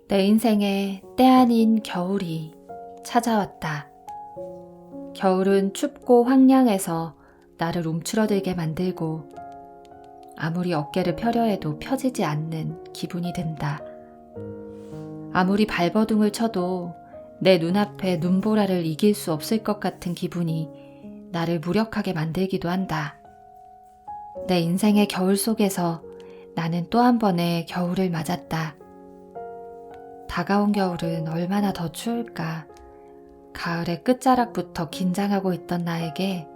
내 인생에 때 아닌 겨울이 찾아왔다. 겨울은 춥고 황량해서 나를 움츠러들게 만들고 아무리 어깨를 펴려 해도 펴지지 않는 기분이 든다. 아무리 발버둥을 쳐도 내 눈앞에 눈보라를 이길 수 없을 것 같은 기분이 나를 무력하게 만들기도 한다. 내 인생의 겨울 속에서 나는 또 한 번의 겨울을 맞았다. 다가온 겨울은 얼마나 더 추울까. 가을의 끝자락부터 긴장하고 있던 나에게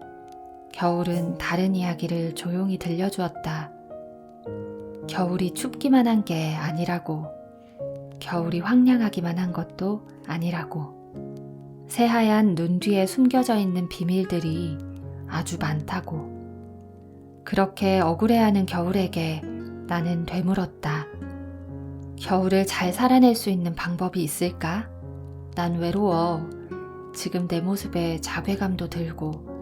겨울은 다른 이야기를 조용히 들려주었다. 겨울이 춥기만 한 게 아니라고, 겨울이 황량하기만 한 것도 아니라고, 새하얀 눈 뒤에 숨겨져 있는 비밀들이 아주 많다고. 그렇게 억울해하는 겨울에게 나는 되물었다. 겨울을 잘 살아낼 수 있는 방법이 있을까? 난 외로워. 지금 내 모습에 자괴감도 들고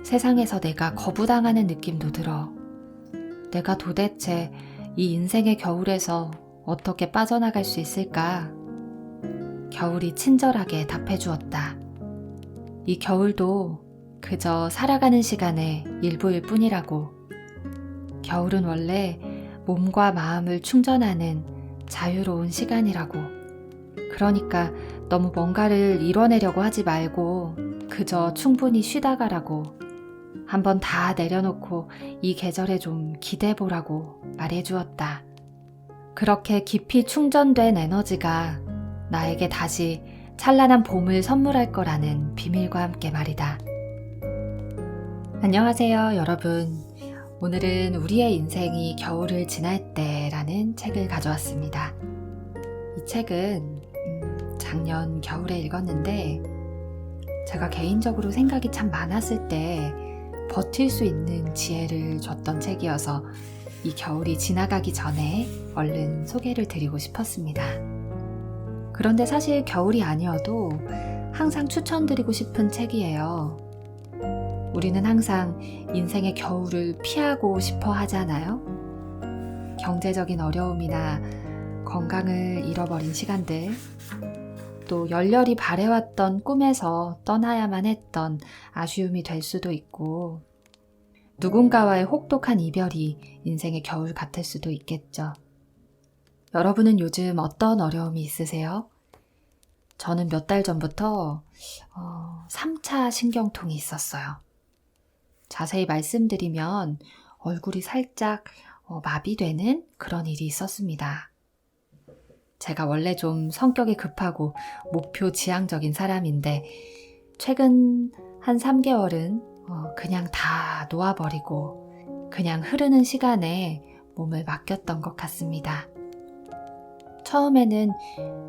세상에서 내가 거부당하는 느낌도 들어. 내가 도대체 이 인생의 겨울에서 어떻게 빠져나갈 수 있을까? 겨울이 친절하게 답해주었다. 이 겨울도 그저 살아가는 시간의 일부일 뿐이라고. 겨울은 원래 몸과 마음을 충전하는 자유로운 시간이라고. 그러니까 너무 뭔가를 이뤄내려고 하지 말고 그저 충분히 쉬다 가라고. 한번 다 내려놓고 이 계절에 좀 기대보라고 말해주었다. 그렇게 깊이 충전된 에너지가 나에게 다시 찬란한 봄을 선물할 거라는 비밀과 함께 말이다. 안녕하세요, 여러분. 오늘은 우리의 인생이 겨울을 지날 때라는 책을 가져왔습니다. 이 책은 작년 겨울에 읽었는데 제가 개인적으로 생각이 참 많았을 때 버틸 수 있는 지혜를 줬던 책이어서 이 겨울이 지나가기 전에 얼른 소개를 드리고 싶었습니다. 그런데 사실 겨울이 아니어도 항상 추천드리고 싶은 책이에요. 우리는 항상 인생의 겨울을 피하고 싶어 하잖아요. 경제적인 어려움이나 건강을 잃어버린 시간들, 또 열렬히 바래왔던 꿈에서 떠나야만 했던 아쉬움이 될 수도 있고, 누군가와의 혹독한 이별이 인생의 겨울 같을 수도 있겠죠. 여러분은 요즘 어떤 어려움이 있으세요? 저는 몇 달 전부터 3차 신경통이 있었어요. 자세히 말씀드리면 얼굴이 살짝 마비되는 그런 일이 있었습니다. 제가 원래 좀 성격이 급하고 목표 지향적인 사람인데 최근 한 3개월은 그냥 다 놓아버리고 그냥 흐르는 시간에 몸을 맡겼던 것 같습니다. 처음에는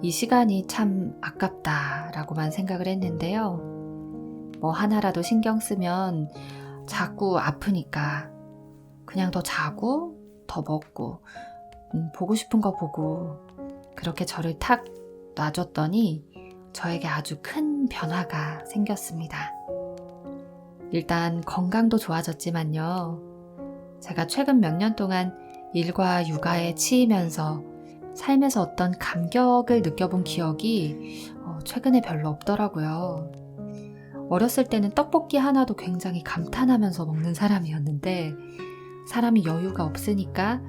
이 시간이 참 아깝다라고만 생각을 했는데요. 뭐 하나라도 신경 쓰면 자꾸 아프니까 그냥 더 자고 더 먹고 보고 싶은 거 보고 그렇게 저를 탁 놔줬더니 저에게 아주 큰 변화가 생겼습니다. 일단 건강도 좋아졌지만요. 제가 최근 몇 년 동안 일과 육아에 치이면서 삶에서 어떤 감격을 느껴본 기억이 최근에 별로 없더라고요. 어렸을 때는 떡볶이 하나도 굉장히 감탄하면서 먹는 사람이었는데 사람이 여유가 없으니까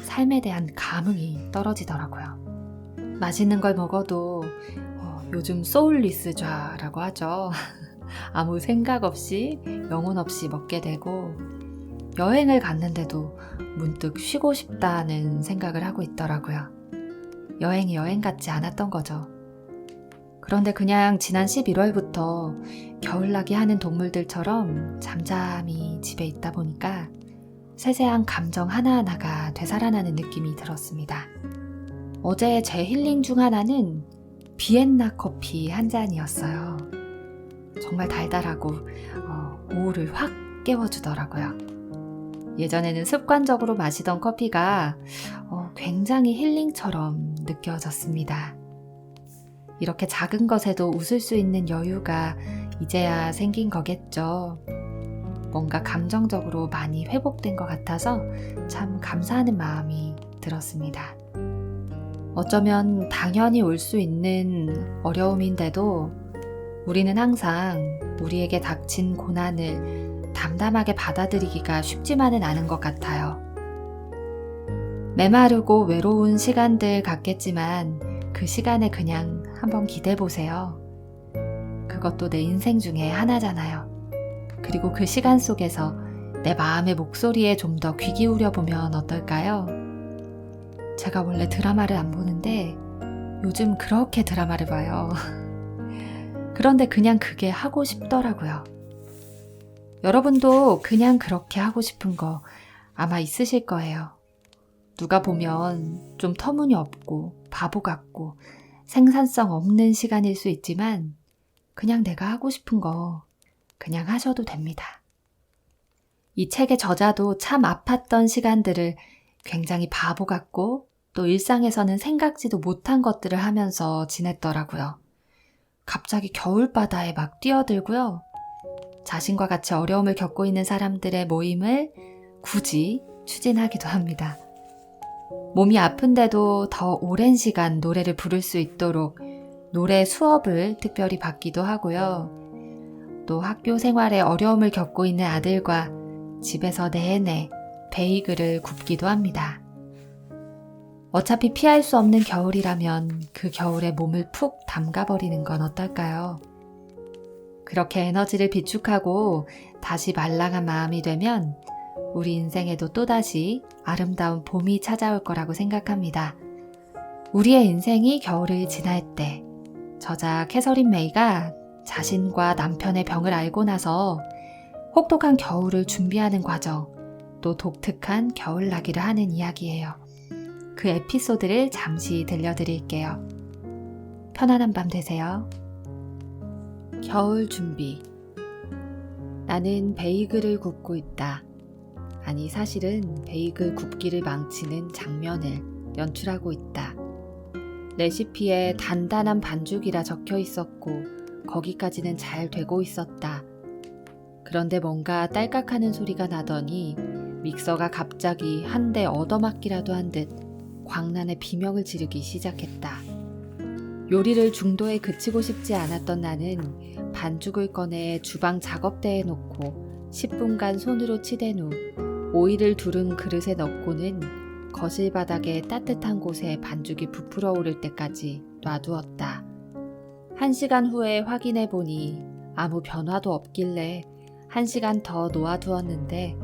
삶에 대한 감흥이 떨어지더라고요. 맛있는 걸 먹어도 요즘 소울리스좌라고 하죠. 아무 생각 없이 영혼 없이 먹게 되고 여행을 갔는데도 문득 쉬고 싶다는 생각을 하고 있더라고요. 여행이 여행 같지 않았던 거죠. 그런데 그냥 지난 11월부터 겨울나기 하는 동물들처럼 잠잠히 집에 있다 보니까 세세한 감정 하나하나가 되살아나는 느낌이 들었습니다. 어제 제 힐링 중 하나는 비엔나 커피 한 잔이었어요. 정말 달달하고 오후를 확 깨워주더라고요. 예전에는 습관적으로 마시던 커피가 굉장히 힐링처럼 느껴졌습니다. 이렇게 작은 것에도 웃을 수 있는 여유가 이제야 생긴 거겠죠. 뭔가 감정적으로 많이 회복된 것 같아서 참 감사하는 마음이 들었습니다. 어쩌면 당연히 올 수 있는 어려움인데도 우리는 항상 우리에게 닥친 고난을 담담하게 받아들이기가 쉽지만은 않은 것 같아요. 메마르고 외로운 시간들 같겠지만 그 시간에 그냥 한번 기대보세요. 그것도 내 인생 중에 하나잖아요. 그리고 그 시간 속에서 내 마음의 목소리에 좀 더 귀 기울여보면 어떨까요? 제가 원래 드라마를 안 보는데 요즘 그렇게 드라마를 봐요. 그런데 그냥 그게 하고 싶더라고요. 여러분도 그냥 그렇게 하고 싶은 거 아마 있으실 거예요. 누가 보면 좀 터무니없고 바보 같고 생산성 없는 시간일 수 있지만 그냥 내가 하고 싶은 거 그냥 하셔도 됩니다. 이 책의 저자도 참 아팠던 시간들을 굉장히 바보 같고 또 일상에서는 생각지도 못한 것들을 하면서 지냈더라고요. 갑자기 겨울바다에 막 뛰어들고요. 자신과 같이 어려움을 겪고 있는 사람들의 모임을 굳이 추진하기도 합니다. 몸이 아픈데도 더 오랜 시간 노래를 부를 수 있도록 노래 수업을 특별히 받기도 하고요. 또 학교 생활에 어려움을 겪고 있는 아들과 집에서 내내 베이글을 굽기도 합니다. 어차피 피할 수 없는 겨울이라면 그 겨울에 몸을 푹 담가버리는 건 어떨까요? 그렇게 에너지를 비축하고 다시 말랑한 마음이 되면 우리 인생에도 또다시 아름다운 봄이 찾아올 거라고 생각합니다. 우리의 인생이 겨울을 지날 때 저자 캐서린 메이가 자신과 남편의 병을 알고 나서 혹독한 겨울을 준비하는 과정, 또 독특한 겨울나기를 하는 이야기예요. 그 에피소드를 잠시 들려드릴게요. 편안한 밤 되세요. 겨울 준비. 나는 베이글을 굽고 있다. 아니 사실은 베이글 굽기를 망치는 장면을 연출하고 있다. 레시피에 단단한 반죽이라 적혀 있었고 거기까지는 잘 되고 있었다. 그런데 뭔가 딸깍하는 소리가 나더니 믹서가 갑자기 한 대 얻어맞기라도 한 듯 광란의 비명을 지르기 시작했다. 요리를 중도에 그치고 싶지 않았던 나는 반죽을 꺼내 주방 작업대에 놓고 10분간 손으로 치댄 후 오일을 두른 그릇에 넣고는 거실 바닥에 따뜻한 곳에 반죽이 부풀어 오를 때까지 놔두었다. 1시간 후에 확인해 보니 아무 변화도 없길래 1시간 더 놓아두었는데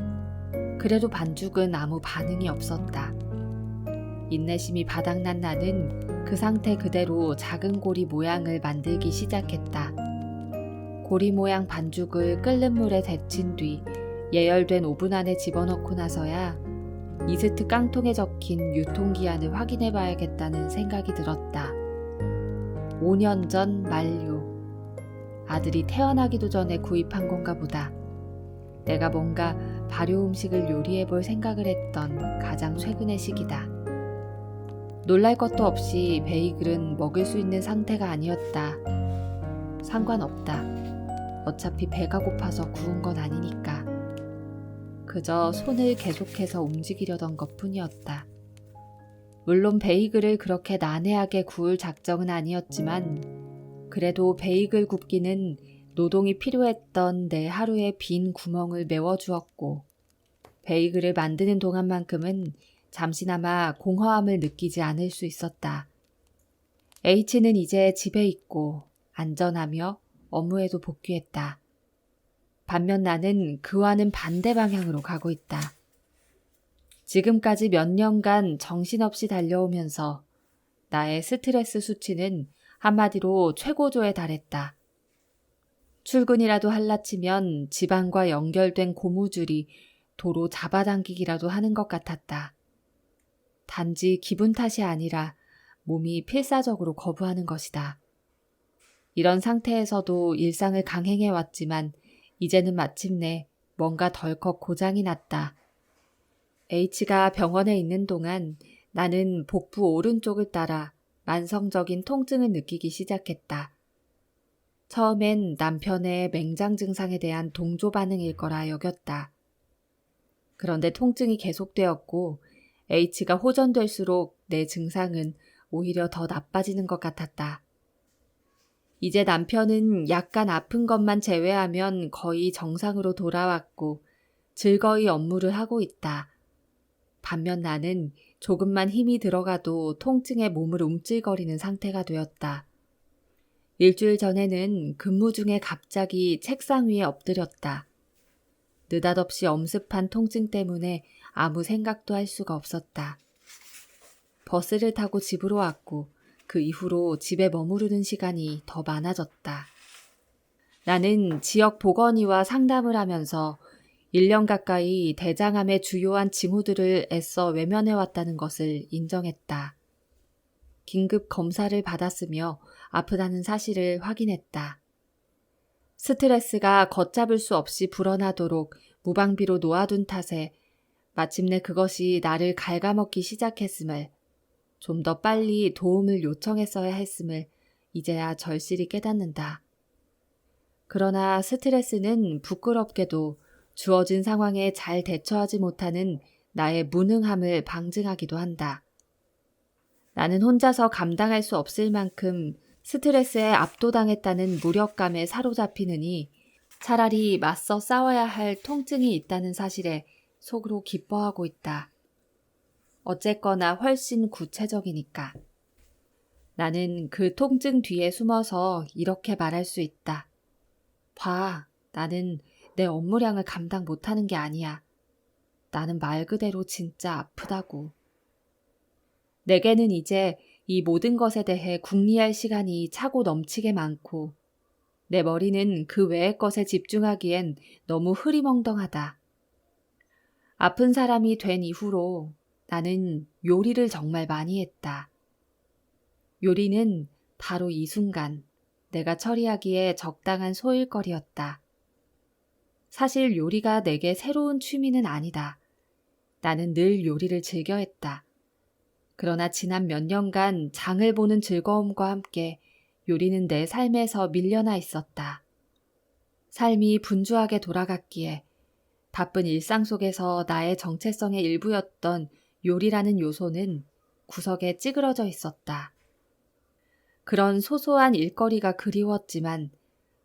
그래도 반죽은 아무 반응이 없었다. 인내심이 바닥난 나는 그 상태 그대로 작은 고리 모양을 만들기 시작했다. 고리 모양 반죽을 끓는 물에 데친 뒤 예열된 오븐 안에 집어넣고 나서야 이스트 깡통에 적힌 유통기한을 확인해 봐야겠다는 생각이 들었다. 5년 전 만료. 아들이 태어나기도 전에 구입한 건가 보다. 내가 뭔가 발효 음식을 요리해 볼 생각을 했던 가장 최근의 시기다. 놀랄 것도 없이 베이글은 먹을 수 있는 상태가 아니었다. 상관없다. 어차피 배가 고파서 구운 건 아니니까. 그저 손을 계속해서 움직이려던 것뿐이었다. 물론 베이글을 그렇게 난해하게 구울 작정은 아니었지만 그래도 베이글 굽기는 노동이 필요했던 내 하루의 빈 구멍을 메워주었고 베이글을 만드는 동안만큼은 잠시나마 공허함을 느끼지 않을 수 있었다. H는 이제 집에 있고 안전하며 업무에도 복귀했다. 반면 나는 그와는 반대 방향으로 가고 있다. 지금까지 몇 년간 정신없이 달려오면서 나의 스트레스 수치는 한마디로 최고조에 달했다. 출근이라도 할라치면 집안과 연결된 고무줄이 도로 잡아당기기라도 하는 것 같았다. 단지 기분 탓이 아니라 몸이 필사적으로 거부하는 것이다. 이런 상태에서도 일상을 강행해왔지만 이제는 마침내 뭔가 덜컥 고장이 났다. H가 병원에 있는 동안 나는 복부 오른쪽을 따라 만성적인 통증을 느끼기 시작했다. 처음엔 남편의 맹장 증상에 대한 동조 반응일 거라 여겼다. 그런데 통증이 계속되었고 H가 호전될수록 내 증상은 오히려 더 나빠지는 것 같았다. 이제 남편은 약간 아픈 것만 제외하면 거의 정상으로 돌아왔고 즐거이 업무를 하고 있다. 반면 나는 조금만 힘이 들어가도 통증에 몸을 움찔거리는 상태가 되었다. 일주일 전에는 근무 중에 갑자기 책상 위에 엎드렸다. 느닷없이 엄습한 통증 때문에 아무 생각도 할 수가 없었다. 버스를 타고 집으로 왔고 그 이후로 집에 머무르는 시간이 더 많아졌다. 나는 지역 보건의와 상담을 하면서 1년 가까이 대장암의 주요한 징후들을 애써 외면해왔다는 것을 인정했다. 긴급 검사를 받았으며 아프다는 사실을 확인했다. 스트레스가 걷잡을 수 없이 불어나도록 무방비로 놓아둔 탓에 마침내 그것이 나를 갉아먹기 시작했음을, 좀 더 빨리 도움을 요청했어야 했음을 이제야 절실히 깨닫는다. 그러나 스트레스는 부끄럽게도 주어진 상황에 잘 대처하지 못하는 나의 무능함을 방증하기도 한다. 나는 혼자서 감당할 수 없을 만큼 스트레스에 압도당했다는 무력감에 사로잡히느니 차라리 맞서 싸워야 할 통증이 있다는 사실에 속으로 기뻐하고 있다. 어쨌거나 훨씬 구체적이니까. 나는 그 통증 뒤에 숨어서 이렇게 말할 수 있다. 봐, 나는 내 업무량을 감당 못하는 게 아니야. 나는 말 그대로 진짜 아프다고. 내게는 이제 이 모든 것에 대해 궁리할 시간이 차고 넘치게 많고 내 머리는 그 외의 것에 집중하기엔 너무 흐리멍덩하다. 아픈 사람이 된 이후로 나는 요리를 정말 많이 했다. 요리는 바로 이 순간 내가 처리하기에 적당한 소일거리였다. 사실 요리가 내게 새로운 취미는 아니다. 나는 늘 요리를 즐겨 했다. 그러나 지난 몇 년간 장을 보는 즐거움과 함께 요리는 내 삶에서 밀려나 있었다. 삶이 분주하게 돌아갔기에 바쁜 일상 속에서 나의 정체성의 일부였던 요리라는 요소는 구석에 찌그러져 있었다. 그런 소소한 일거리가 그리웠지만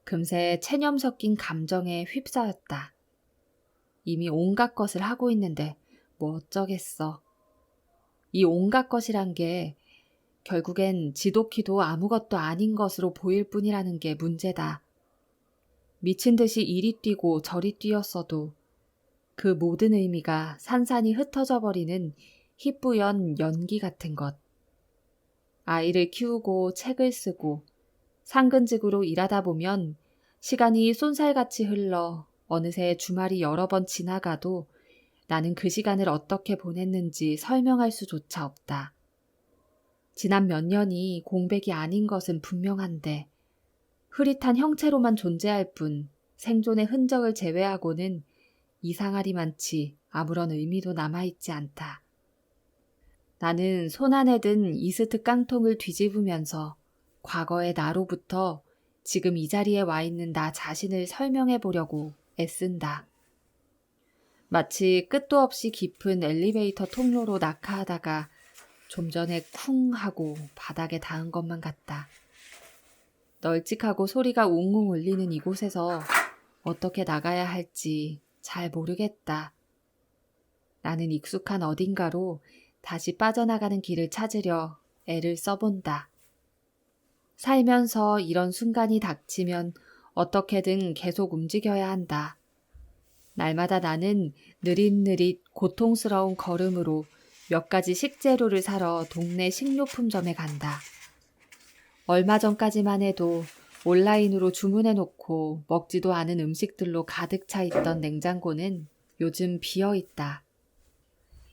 금세 체념 섞인 감정에 휩싸였다. 이미 온갖 것을 하고 있는데 뭐 어쩌겠어. 이 온갖 것이란 게 결국엔 지독히도 아무것도 아닌 것으로 보일 뿐이라는 게 문제다. 미친 듯이 이리 뛰고 저리 뛰었어도 그 모든 의미가 산산이 흩어져 버리는 희뿌연 연기 같은 것. 아이를 키우고 책을 쓰고 상근직으로 일하다 보면 시간이 쏜살같이 흘러 어느새 주말이 여러 번 지나가도 나는 그 시간을 어떻게 보냈는지 설명할 수조차 없다. 지난 몇 년이 공백이 아닌 것은 분명한데 흐릿한 형체로만 존재할 뿐 생존의 흔적을 제외하고는 이상하리만치 아무런 의미도 남아있지 않다. 나는 손안에 든 이스트 깡통을 뒤집으면서 과거의 나로부터 지금 이 자리에 와 있는 나 자신을 설명해 보려고 애쓴다. 마치 끝도 없이 깊은 엘리베이터 통로로 낙하하다가 좀 전에 쿵 하고 바닥에 닿은 것만 같다. 널찍하고 소리가 웅웅 울리는 이곳에서 어떻게 나가야 할지 잘 모르겠다. 나는 익숙한 어딘가로 다시 빠져나가는 길을 찾으려 애를 써본다. 살면서 이런 순간이 닥치면 어떻게든 계속 움직여야 한다. 날마다 나는 느릿느릿 고통스러운 걸음으로 몇 가지 식재료를 사러 동네 식료품점에 간다. 얼마 전까지만 해도 온라인으로 주문해놓고 먹지도 않은 음식들로 가득 차 있던 냉장고는 요즘 비어있다.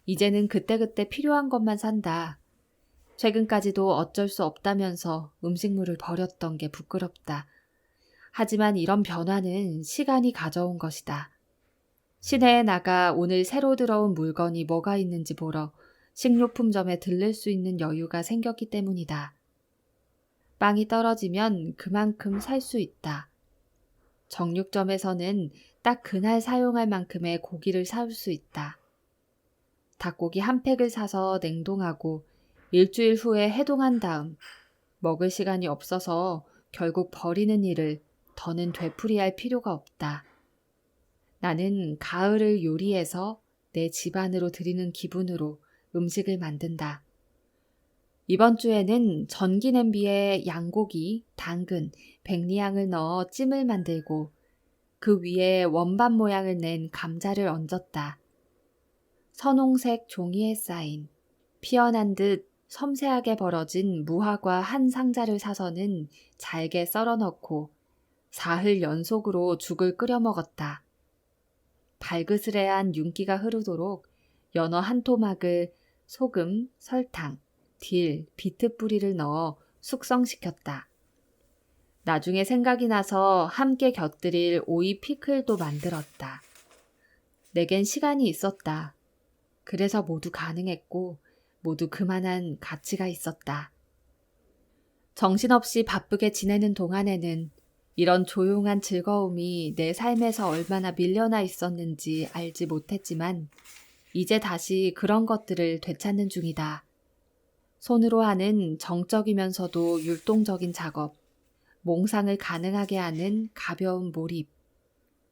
이제는 그때그때 필요한 것만 산다. 최근까지도 어쩔 수 없다면서 음식물을 버렸던 게 부끄럽다. 하지만 이런 변화는 시간이 가져온 것이다. 시내에 나가 오늘 새로 들어온 물건이 뭐가 있는지 보러 식료품점에 들를 수 있는 여유가 생겼기 때문이다. 빵이 떨어지면 그만큼 살 수 있다. 정육점에서는 딱 그날 사용할 만큼의 고기를 사올 수 있다. 닭고기 한 팩을 사서 냉동하고 일주일 후에 해동한 다음 먹을 시간이 없어서 결국 버리는 일을 더는 되풀이할 필요가 없다. 나는 가을을 요리해서 내 집안으로 들이는 기분으로 음식을 만든다. 이번 주에는 전기 냄비에 양고기, 당근, 백리향을 넣어 찜을 만들고 그 위에 원반 모양을 낸 감자를 얹었다. 선홍색 종이에 쌓인 피어난 듯 섬세하게 벌어진 무화과 한 상자를 사서는 잘게 썰어 넣고 사흘 연속으로 죽을 끓여 먹었다. 발그스레한 윤기가 흐르도록 연어 한 토막을 소금, 설탕, 딜, 비트 뿌리를 넣어 숙성시켰다. 나중에 생각이 나서 함께 곁들일 오이 피클도 만들었다. 내겐 시간이 있었다. 그래서 모두 가능했고 모두 그만한 가치가 있었다. 정신없이 바쁘게 지내는 동안에는 이런 조용한 즐거움이 내 삶에서 얼마나 밀려나 있었는지 알지 못했지만 이제 다시 그런 것들을 되찾는 중이다. 손으로 하는 정적이면서도 율동적인 작업, 몽상을 가능하게 하는 가벼운 몰입,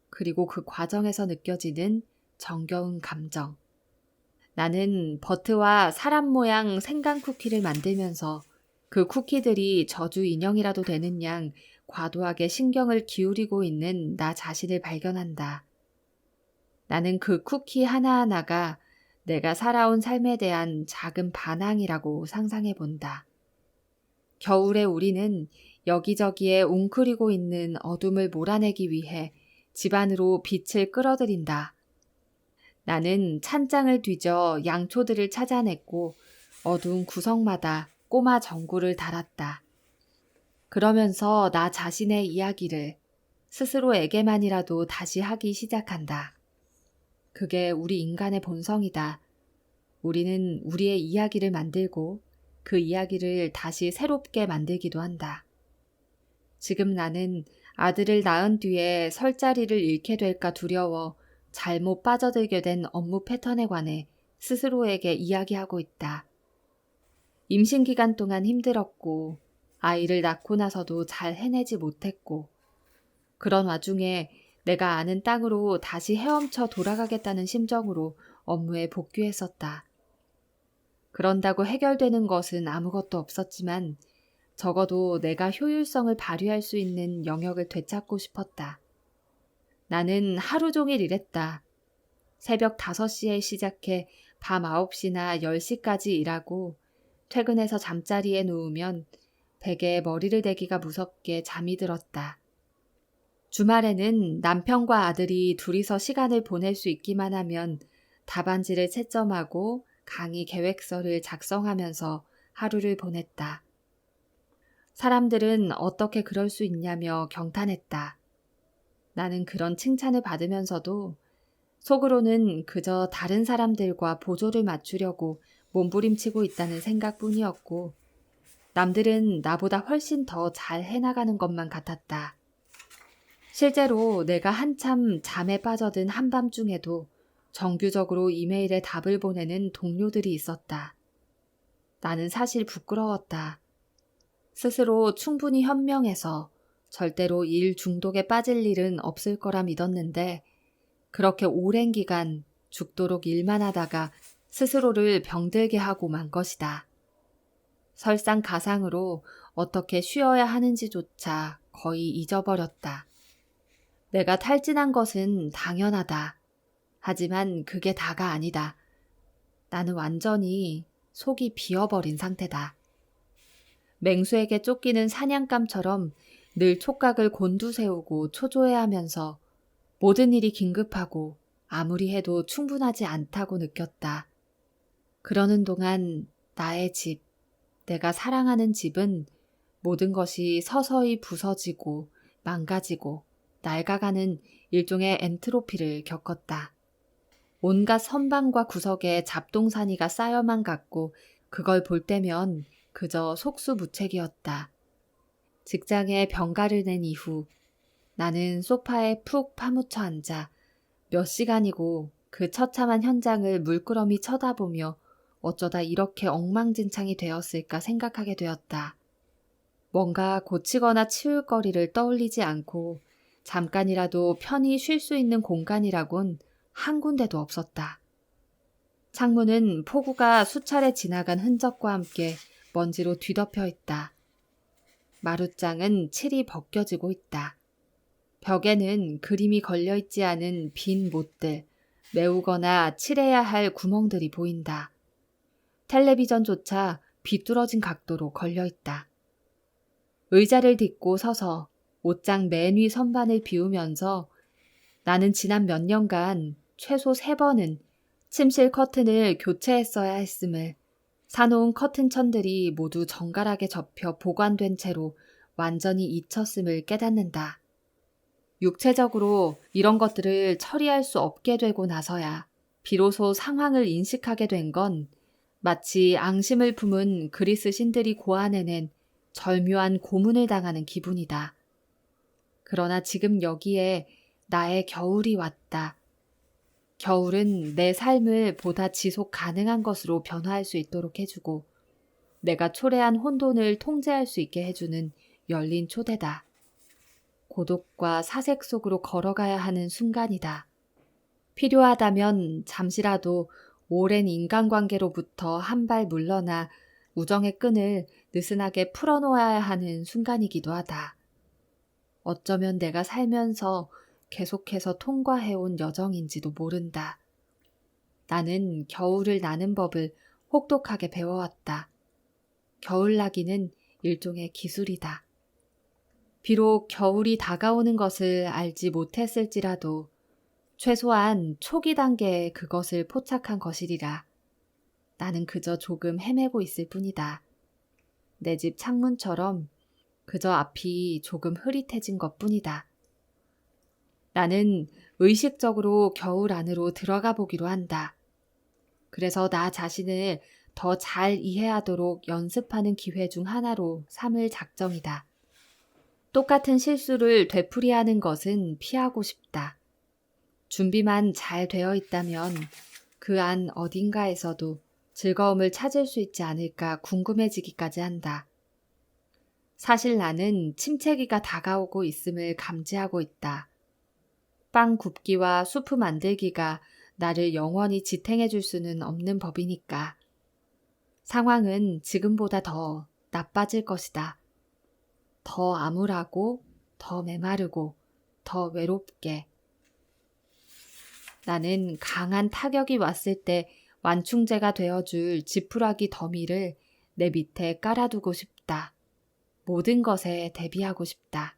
그리고 그 과정에서 느껴지는 정겨운 감정. 나는 버트와 사람 모양 생강 쿠키를 만들면서 그 쿠키들이 저주 인형이라도 되는 양 과도하게 신경을 기울이고 있는 나 자신을 발견한다. 나는 그 쿠키 하나하나가 내가 살아온 삶에 대한 작은 반항이라고 상상해 본다. 겨울에 우리는 여기저기에 웅크리고 있는 어둠을 몰아내기 위해 집 안으로 빛을 끌어들인다. 나는 찬장을 뒤져 양초들을 찾아냈고 어두운 구석마다 꼬마 전구를 달았다. 그러면서 나 자신의 이야기를 스스로에게만이라도 다시 하기 시작한다. 그게 우리 인간의 본성이다. 우리는 우리의 이야기를 만들고 그 이야기를 다시 새롭게 만들기도 한다. 지금 나는 아들을 낳은 뒤에 설 자리를 잃게 될까 두려워 잘못 빠져들게 된 업무 패턴에 관해 스스로에게 이야기하고 있다. 임신 기간 동안 힘들었고 아이를 낳고 나서도 잘 해내지 못했고 그런 와중에 내가 아는 땅으로 다시 헤엄쳐 돌아가겠다는 심정으로 업무에 복귀했었다. 그런다고 해결되는 것은 아무것도 없었지만 적어도 내가 효율성을 발휘할 수 있는 영역을 되찾고 싶었다. 나는 하루 종일 일했다. 새벽 5시에 시작해 밤 9시나 10시까지 일하고 퇴근해서 잠자리에 누우면 베개에 머리를 대기가 무섭게 잠이 들었다. 주말에는 남편과 아들이 둘이서 시간을 보낼 수 있기만 하면 답안지를 채점하고 강의 계획서를 작성하면서 하루를 보냈다. 사람들은 어떻게 그럴 수 있냐며 경탄했다. 나는 그런 칭찬을 받으면서도 속으로는 그저 다른 사람들과 보조를 맞추려고 몸부림치고 있다는 생각뿐이었고 남들은 나보다 훨씬 더 잘 해나가는 것만 같았다. 실제로 내가 한참 잠에 빠져든 한밤중에도 정규적으로 이메일에 답을 보내는 동료들이 있었다. 나는 사실 부끄러웠다. 스스로 충분히 현명해서 절대로 일 중독에 빠질 일은 없을 거라 믿었는데 그렇게 오랜 기간 죽도록 일만 하다가 스스로를 병들게 하고 만 것이다. 설상가상으로 어떻게 쉬어야 하는지조차 거의 잊어버렸다. 내가 탈진한 것은 당연하다. 하지만 그게 다가 아니다. 나는 완전히 속이 비어버린 상태다. 맹수에게 쫓기는 사냥감처럼 늘 촉각을 곤두세우고 초조해하면서 모든 일이 긴급하고 아무리 해도 충분하지 않다고 느꼈다. 그러는 동안 나의 집, 내가 사랑하는 집은 모든 것이 서서히 부서지고 망가지고 낡아가는 일종의 엔트로피를 겪었다. 온갖 선반과 구석에 잡동사니가 쌓여만 갔고 그걸 볼 때면 그저 속수무책이었다. 직장에 병가를 낸 이후 나는 소파에 푹 파묻혀 앉아 몇 시간이고 그 처참한 현장을 물끄러미 쳐다보며 어쩌다 이렇게 엉망진창이 되었을까 생각하게 되었다. 뭔가 고치거나 치울 거리를 떠올리지 않고 잠깐이라도 편히 쉴 수 있는 공간이라곤 한 군데도 없었다. 창문은 폭우가 수차례 지나간 흔적과 함께 먼지로 뒤덮여 있다. 마룻장은 칠이 벗겨지고 있다. 벽에는 그림이 걸려있지 않은 빈 못들, 메우거나 칠해야 할 구멍들이 보인다. 텔레비전조차 비뚤어진 각도로 걸려있다. 의자를 딛고 서서 옷장 맨 위 선반을 비우면서 나는 지난 몇 년간 최소 3번은 침실 커튼을 교체했어야 했음을, 사놓은 커튼천들이 모두 정갈하게 접혀 보관된 채로 완전히 잊혔음을 깨닫는다. 육체적으로 이런 것들을 처리할 수 없게 되고 나서야 비로소 상황을 인식하게 된 건 마치 앙심을 품은 그리스 신들이 고안해낸 절묘한 고문을 당하는 기분이다. 그러나 지금 여기에 나의 겨울이 왔다. 겨울은 내 삶을 보다 지속 가능한 것으로 변화할 수 있도록 해주고 내가 초래한 혼돈을 통제할 수 있게 해주는 열린 초대다. 고독과 사색 속으로 걸어가야 하는 순간이다. 필요하다면 잠시라도 오랜 인간관계로부터 한 발 물러나 우정의 끈을 느슨하게 풀어놓아야 하는 순간이기도 하다. 어쩌면 내가 살면서 계속해서 통과해온 여정인지도 모른다. 나는 겨울을 나는 법을 혹독하게 배워왔다. 겨울나기는 일종의 기술이다. 비록 겨울이 다가오는 것을 알지 못했을지라도 최소한 초기 단계에 그것을 포착한 것이리라. 나는 그저 조금 헤매고 있을 뿐이다. 내 집 창문처럼 그저 앞이 조금 흐릿해진 것뿐이다. 나는 의식적으로 겨울 안으로 들어가 보기로 한다. 그래서 나 자신을 더 잘 이해하도록 연습하는 기회 중 하나로 삼을 작정이다. 똑같은 실수를 되풀이하는 것은 피하고 싶다. 준비만 잘 되어 있다면 그 안 어딘가에서도 즐거움을 찾을 수 있지 않을까 궁금해지기까지 한다. 사실 나는 침체기가 다가오고 있음을 감지하고 있다. 빵 굽기와 수프 만들기가 나를 영원히 지탱해 줄 수는 없는 법이니까. 상황은 지금보다 더 나빠질 것이다. 더 암울하고, 더 메마르고, 더 외롭게. 나는 강한 타격이 왔을 때 완충제가 되어줄 지푸라기 더미를 내 밑에 깔아두고 싶다. 모든 것에 대비하고 싶다.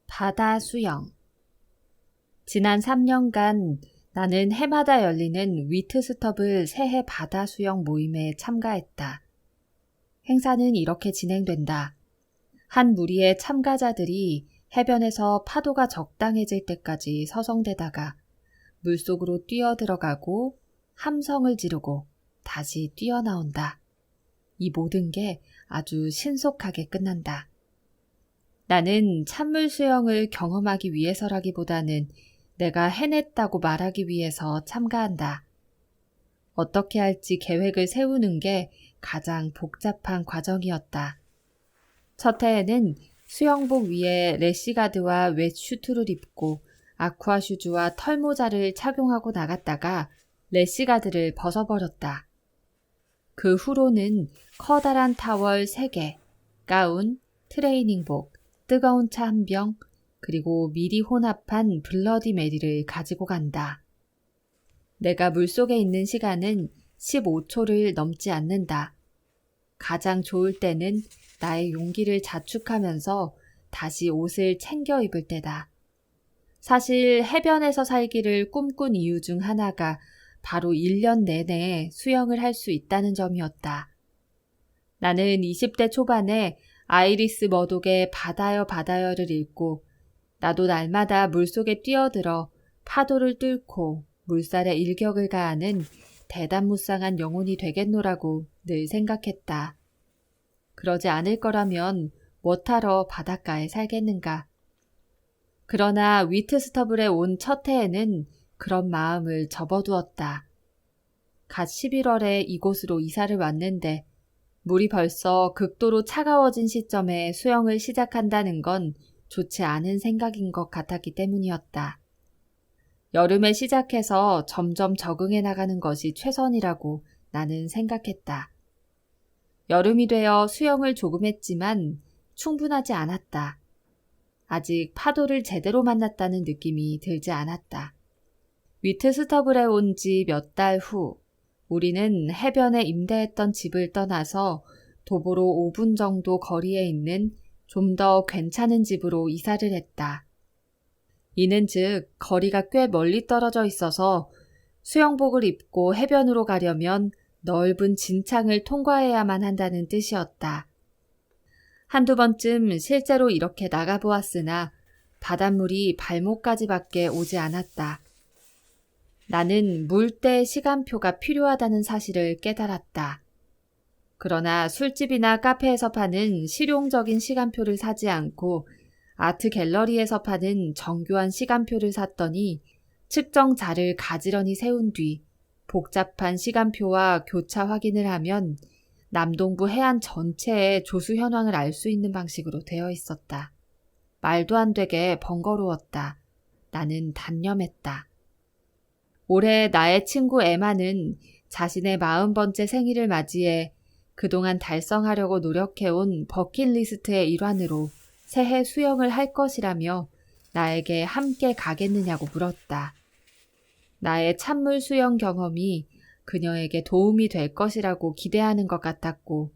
바다 수영. 지난 3년간 나는 해마다 열리는 위트스터블 새해 바다 수영 모임에 참가했다. 행사는 이렇게 진행된다. 한 무리의 참가자들이 해변에서 파도가 적당해질 때까지 서성대다가 물속으로 뛰어들어가고 함성을 지르고 다시 뛰어나온다. 이 모든 게 아주 신속하게 끝난다. 나는 찬물 수영을 경험하기 위해서라기보다는 내가 해냈다고 말하기 위해서 참가한다. 어떻게 할지 계획을 세우는 게 가장 복잡한 과정이었다. 첫 해에는 수영복 위에 래시가드와 웻슈트를 입고 아쿠아 슈즈와 털모자를 착용하고 나갔다가 래시가드를 벗어버렸다. 그 후로는 커다란 타월 3개, 가운, 트레이닝복, 뜨거운 차 한 병, 그리고 미리 혼합한 블러디 메리를 가지고 간다. 내가 물속에 있는 시간은 15초를 넘지 않는다. 가장 좋을 때는 나의 용기를 자축하면서 다시 옷을 챙겨 입을 때다. 사실 해변에서 살기를 꿈꾼 이유 중 하나가 바로 1년 내내 수영을 할 수 있다는 점이었다. 나는 20대 초반에 아이리스 머독의 바다여 바다여를 읽고 나도 날마다 물속에 뛰어들어 파도를 뚫고 물살에 일격을 가하는 대담무쌍한 영혼이 되겠노라고 늘 생각했다. 그러지 않을 거라면 뭐하러 바닷가에 살겠는가. 그러나 위트스터블에 온 첫 해에는 그런 마음을 접어두었다. 갓 11월에 이곳으로 이사를 왔는데 물이 벌써 극도로 차가워진 시점에 수영을 시작한다는 건 좋지 않은 생각인 것 같았기 때문이었다. 여름에 시작해서 점점 적응해 나가는 것이 최선이라고 나는 생각했다. 여름이 되어 수영을 조금 했지만 충분하지 않았다. 아직 파도를 제대로 만났다는 느낌이 들지 않았다. 위트스터블에 온 지 몇 달 후, 우리는 해변에 임대했던 집을 떠나서 도보로 5분 정도 거리에 있는 좀 더 괜찮은 집으로 이사를 했다. 이는 즉 거리가 꽤 멀리 떨어져 있어서 수영복을 입고 해변으로 가려면 넓은 진창을 통과해야만 한다는 뜻이었다. 한두 번쯤 실제로 이렇게 나가보았으나 바닷물이 발목까지밖에 오지 않았다. 나는 물때 시간표가 필요하다는 사실을 깨달았다. 그러나 술집이나 카페에서 파는 실용적인 시간표를 사지 않고 아트 갤러리에서 파는 정교한 시간표를 샀더니 측정 자를 가지런히 세운 뒤 복잡한 시간표와 교차 확인을 하면 남동부 해안 전체의 조수 현황을 알 수 있는 방식으로 되어 있었다. 말도 안 되게 번거로웠다. 나는 단념했다. 올해 나의 친구 에마는 자신의 40번째 생일을 맞이해 그동안 달성하려고 노력해온 버킷리스트의 일환으로 새해 수영을 할 것이라며 나에게 함께 가겠느냐고 물었다. 나의 찬물 수영 경험이 그녀에게 도움이 될 것이라고 기대하는 것 같았고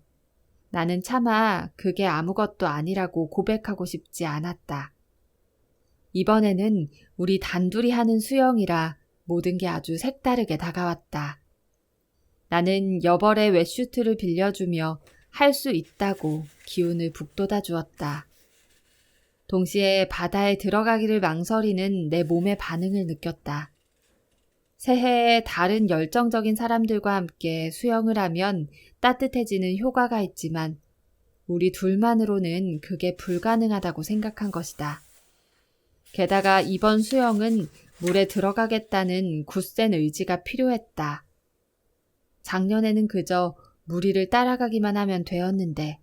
나는 차마 그게 아무것도 아니라고 고백하고 싶지 않았다. 이번에는 우리 단둘이 하는 수영이라 모든 게 아주 색다르게 다가왔다. 나는 여벌의 웨슈트를 빌려주며 할 수 있다고 기운을 북돋아 주었다. 동시에 바다에 들어가기를 망설이는 내 몸의 반응을 느꼈다. 새해에 다른 열정적인 사람들과 함께 수영을 하면 따뜻해지는 효과가 있지만 우리 둘만으로는 그게 불가능하다고 생각한 것이다. 게다가 이번 수영은 물에 들어가겠다는 굳센 의지가 필요했다. 작년에는 그저 무리를 따라가기만 하면 되었는데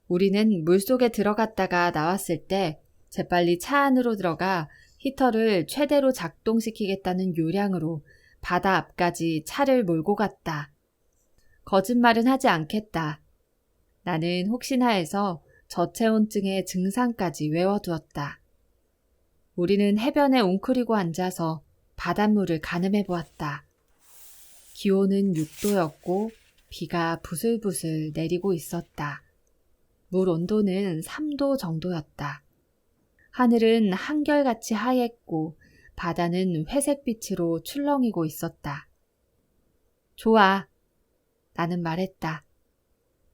우리는 물속에 들어갔다가 나왔을 때 재빨리 차 안으로 들어가 히터를 최대로 작동시키겠다는 요량으로 바다 앞까지 차를 몰고 갔다. 거짓말은 하지 않겠다. 나는 혹시나 해서 저체온증의 증상까지 외워두었다. 우리는 해변에 웅크리고 앉아서 바닷물을 가늠해 보았다. 기온은 6도였고 비가 부슬부슬 내리고 있었다. 물 온도는 3도 정도였다. 하늘은 한결같이 하얗고 바다는 회색빛으로 출렁이고 있었다. 좋아. 나는 말했다.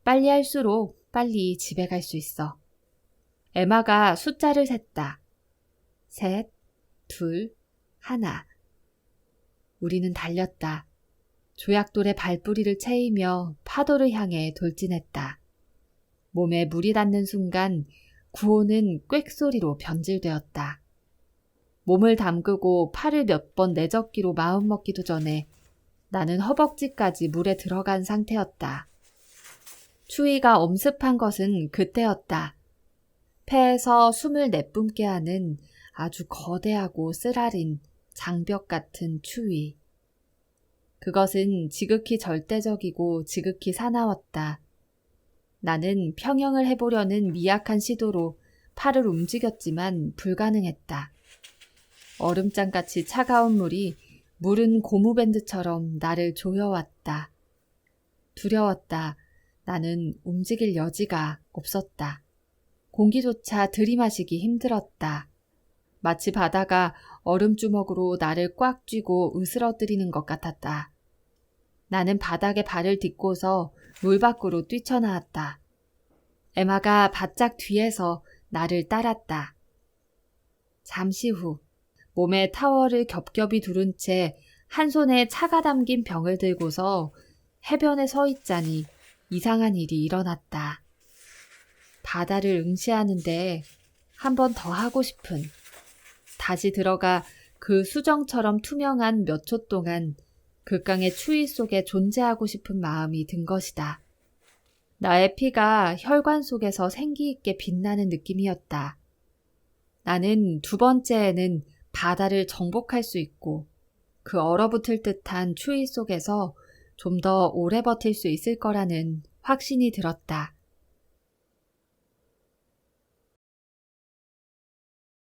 빨리 할수록 빨리 집에 갈 수 있어. 에마가 숫자를 셌다. 3, 2, 1. 우리는 달렸다. 조약돌에 발뿌리를 채이며 파도를 향해 돌진했다. 몸에 물이 닿는 순간 구호는 꽥소리로 변질되었다. 몸을 담그고 팔을 몇 번 내젓기로 마음먹기도 전에 나는 허벅지까지 물에 들어간 상태였다. 추위가 엄습한 것은 그때였다. 폐에서 숨을 내뿜게 하는 아주 거대하고 쓰라린 장벽 같은 추위. 그것은 지극히 절대적이고 지극히 사나웠다. 나는 평형을 해보려는 미약한 시도로 팔을 움직였지만 불가능했다. 얼음장같이 차가운 물이 무른 고무밴드처럼 나를 조여왔다. 두려웠다. 나는 움직일 여지가 없었다. 공기조차 들이마시기 힘들었다. 마치 바다가 얼음주먹으로 나를 꽉 쥐고 으스러뜨리는 것 같았다. 나는 바닥에 발을 딛고서 물 밖으로 뛰쳐나왔다. 에마가 바짝 뒤에서 나를 따랐다. 잠시 후 몸에 타월을 겹겹이 두른 채 한 손에 차가 담긴 병을 들고서 해변에 서 있자니 이상한 일이 일어났다. 바다를 응시하는데 한 번 더 하고 싶은, 다시 들어가 그 수정처럼 투명한 몇 초 동안 극강의 추위 속에 존재하고 싶은 마음이 든 것이다. 나의 피가 혈관 속에서 생기 있게 빛나는 느낌이었다. 나는 두 번째에는 바다를 정복할 수 있고 그 얼어붙을 듯한 추위 속에서 좀 더 오래 버틸 수 있을 거라는 확신이 들었다.